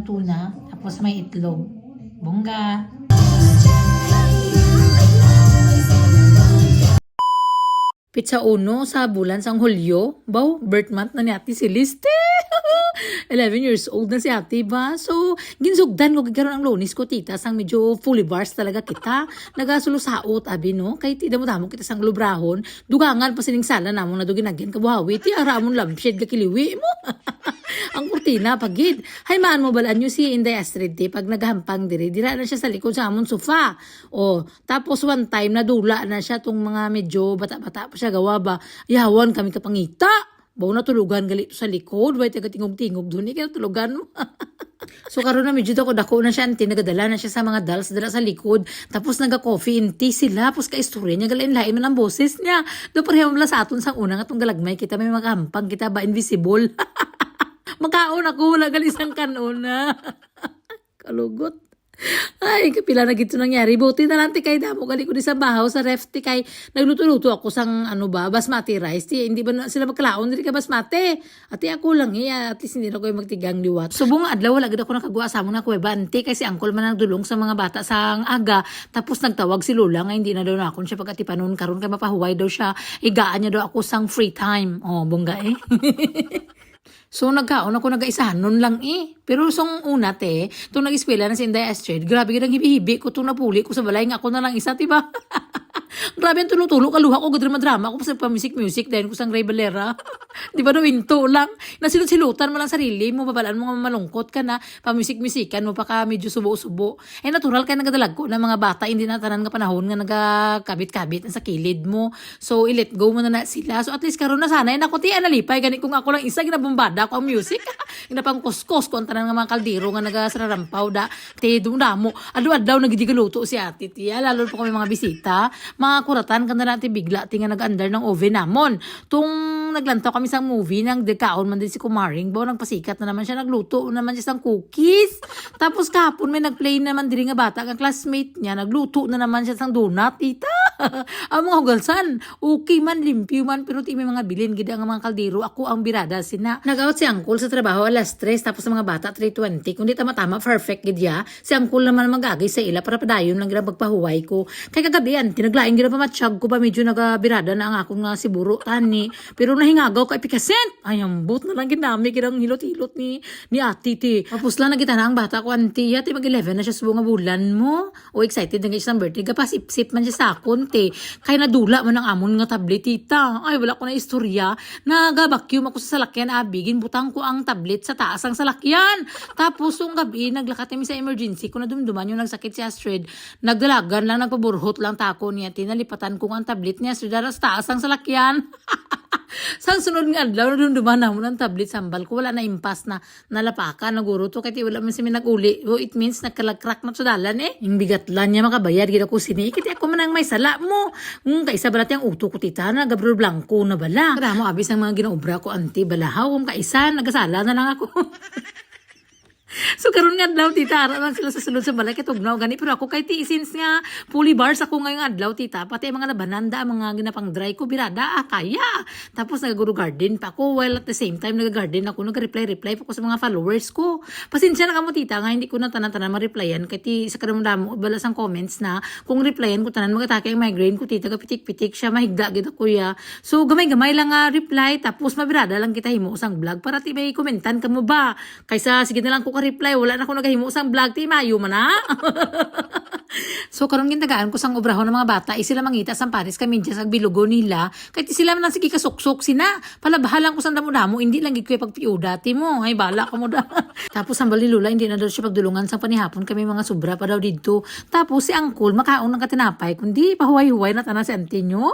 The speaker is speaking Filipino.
tuna, tapos may itlog. Bongga. Pizza uno sa bulan sang Hulyo. Baw, birth month na ni Ate Celeste. 11 years old na si Ate ba? So, ginsugdan ko gagaroon ang Lunes ko, tita. Sang medyo fully bars talaga kita. Nagasulosaot, abi, no? Kay tida mo damo kita sang lubrahon. Dugangan pa sining sala namon na duginagyan kabuhawi. Ti, aramon lampshed kakiliwi mo. Ang kurtina, pagid. Haymaan mo balaan nyo si Inday Astrid, pag naghampang diri. Dira na siya sa likod sa amon sofa. O, tapos one time, nadula na siya tong mga medyo bata-bata pa siya gawa ba. Yawan kami kapangita. Bawa na tulugan galit sa likod. Wait, taga-tingog-tingog doon. Kaya tulugan mo. So karon na medyo dako na siya. Nagadala na siya sa mga dolls dala sa likod. Tapos naga-coffee and tea sila. Tapos ka-istorya niya. Galain-lain man ang boses niya. Doon pareho mula sa aton sang unang atong galagmay. Kita may magahampang. Kita ba invisible? Makaon ako. Wala galisang kanuna. Kalugot. Ay, kapila na gito nangyari. Buti na lang kay damo gali ko di sa bahaw sa ref kay nagluto-luto ako sang ano ba basmati rice. Hindi ba na sila magkalaon diri ka basmati. Ati ako lang at least hindi na ko magtigang liwat. Subong adlaw wala gid ako nakagawa sa mo na kuweba anti kasi angkol man ang dulong sa mga bata sang aga. Tapos nagtawag si Lola nga hindi na daw na akon siya pagatipanon karon kay mapahuway daw siya. Igaan niya daw ako sang free time. Oh, bongga eh. So, nagkaon ako nag-aisahan nun lang Pero song una itong nag-eskwela na si Inday Astrid, grabe ka nang hibi-hibi ko itong napuli ko sa balay nga ako na lang isa, diba? Grabe ang tulo-tulo, kaluha ko, drama-drama ako sa pa-music-music dahil ko sang Ray Valera. Di ba winto lang? Nasilot-silutan mo lang sarili mo, babalaan mo nga malungkot ka na, pa-music-musican mo pa ka medyo subo-subo. Natural ka nagadalag ko ng mga bata, hindi na tanan nga panahon nga nagkabit-kabit sa kilid mo. So, i-let go mo na sila. So, at least karon na sana, naku, nalipay, ganit kung ako lang isa, ginabombada ko ang music. Ginapang kuskos ko, ang tanan nga mga kaldero nga nagasararampaw da. Dumdamo. Adu-adaw nagidigaluto si ate, tiya. Lalo pa kami mga bisita. Mga kuratan kanda natin bigla tinga nag-under ng oven namon. Tung naglantaw kami sa movie nang dekaon man din si Kumaring Bo nagpasikat na naman siya nagluto naman siya sang cookies. Tapos kahapon may nagplay naman diri nga bata ang classmate niya nagluto na naman siya sang donut tita. Ang mga hugalsan okay man limpyo man pero ti may mga bilin gid ang mga kaldero ako ang birada sina. Nag-out si Uncle sa trabaho alas 3 tapos sa mga bata 3:20 kundi tama-tama perfect gid ya. Si Uncle naman magagay sa ila para padayon lang gid magpahuway ko. Kay kagabian tinaglaing gid pa matsyag ko pa medyo nagabirada na ang akong nga siburo tani. Pero nahingagaw ka epikasent. Ay ambot na lang ginami kidang hilot-hilot ni ati ti. Tapos lang nagita na ang bata ko anti ti mag-11 na siya sa bunga bulan mo. O excited na siya sa birthday gapas ip-sip man siya sa akon ti. Kay nadula man ang amon nga tablet tita. Ay wala ko na istorya. Nagabakyum ako sa salakyan abigin butang ko ang tablet sa taas ang salakyan. Tapos yung gabi naglakat kami sa emergency ko na dumduman yung nagsakit si Astrid. Nagdalagan lang nagpaburhot lang tako niya tinalipatan ko ang tablet niya Astrid sa taas ang salakyan. Sang sunod nga adlaw na dumduman na mo ng tablet sambal ko wala na impas na nalapakan naguro to kaya wala man si naguli. So it means nagkalagkrak na sa dalan yung bigat lang niya makabayad gid ako sini kiti ako man ang may sala mo kaisa balat yung uto ko tita na Gabriel Blanco na bala kada mo abis ang mga ginaobra ko anti balahaw kaisa nagasala na lang ako. So karon nga adlaw tita ara lang sila sa sulod sa balay katugnaw gani pero ako kay since nga fully bars ako ngayong adlaw tita pati mga nabananda mga ginapang dry ko birada kaya tapos nagaguro garden pa ako while at the same time nagagarden ako nag-reply pa ko sa mga followers ko pasensya na kamo tita nga hindi ko na tanan-tanan ma-replyan kay sa kadamo balas ang comments na kung replyan ko tanan magatake ang migraine ko tita kapitik-pitik siya mahigda gid ako ya so gamay-gamay lang nga reply tapos mabirada lang kita himo usang vlog para ti may komentan kamo ba kaysa sige na lang ko reply wala na ako nagahimo sang vlog ti mayo man na. So karon gintagaan ko sang obrahon ng mga bata sila mangita sang Paris kami sa bilugo nila kay sila man sige kasuksok sina palabahalan ko sang damo-damo hindi lang gid ko pagpiuda ti mo ay bala ka mo da. Tapos ang balilula hindi na daw siya pagdulungan sang panihapon kami mga sobra pa daw didto tapos si Uncle makaon ng katinapay kundi pahuway-huway na tanan si auntie nyo